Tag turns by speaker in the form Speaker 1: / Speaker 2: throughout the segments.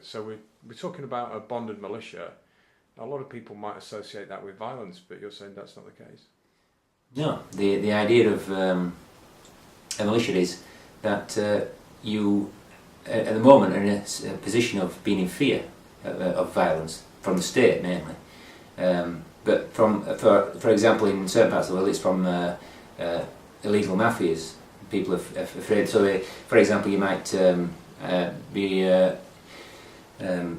Speaker 1: So we're talking about a bonded militia. A lot of people might associate that with violence, but you're saying that's not the case.
Speaker 2: No, the idea of a militia is that you, at the moment, are in a position of being in fear of violence from the state mainly. But for example, in certain parts of the world, it's from illegal mafias. People are afraid. So, for example, you might be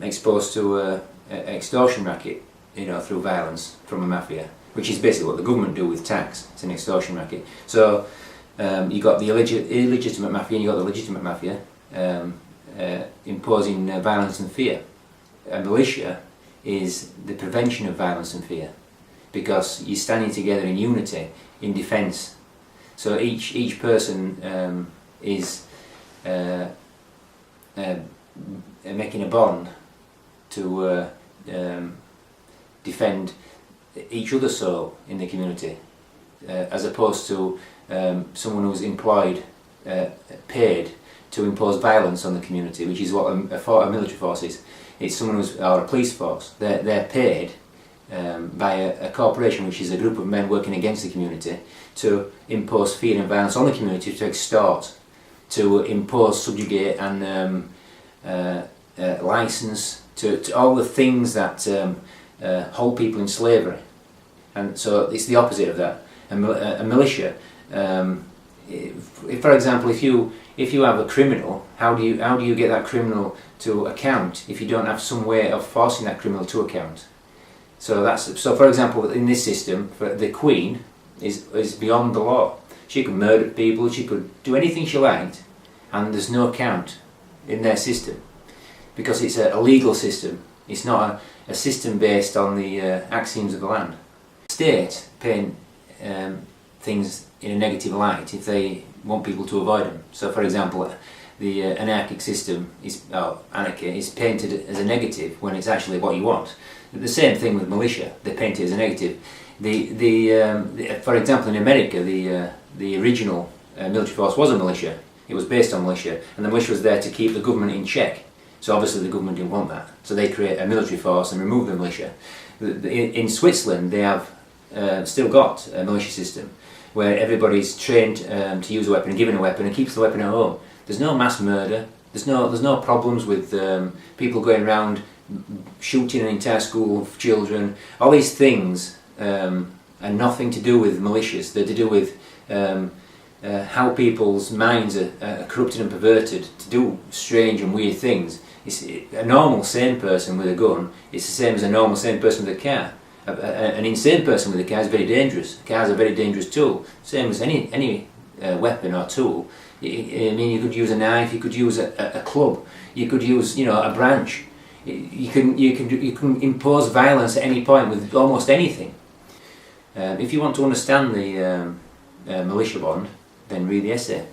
Speaker 2: exposed to an extortion racket, through violence from a mafia, which is basically what the government do with tax. It's an extortion racket. So you got the illegitimate mafia and you got the legitimate mafia imposing violence and fear. A militia is the prevention of violence and fear, because you're standing together in unity, in defence. So each person is making a bond to defend each other's soul in the community, as opposed to someone who's employed, paid to impose violence on the community, which is what a military force is. It's someone who's, or a police force. They're paid by a corporation, which is a group of men working against the community, to impose fear and violence on the community, to extort, to impose, subjugate and license to all the things that hold people in slavery. And so it's the opposite of that. A militia, for example, if you have a criminal, how do you get that criminal to account if you don't have some way of forcing that criminal to account? So for example, in this system, the Queen is beyond the law. She could murder people, she could do anything she liked, and there's no account in their system, because it's a legal system. It's not a system based on the axioms of the land. The state paint things in a negative light if they want people to avoid them. So, for example, the anarchic system anarchy is painted as a negative when it's actually what you want. The same thing with militia; they paint it as a negative. For example, in America, the original military force was a militia. It was based on militia, and the militia was there to keep the government in check. So obviously the government didn't want that, so they create a military force and remove the militia. In Switzerland, they have still got a militia system where everybody's trained to use a weapon and given a weapon and keeps the weapon at home. There's no mass murder. There's no problems with people going around shooting an entire school of children. All these things are nothing to do with militias. They're to do with how people's minds are corrupted and perverted to do strange and weird things. A normal sane person with a gun is the same as a normal sane person with a car. An insane person with a car is very dangerous. Cars are a very dangerous tool, same as any weapon or tool. I mean, you could use a knife, you could use a club, you could use a branch. You can impose violence at any point with almost anything. If you want to understand the militia bond, then read the essay.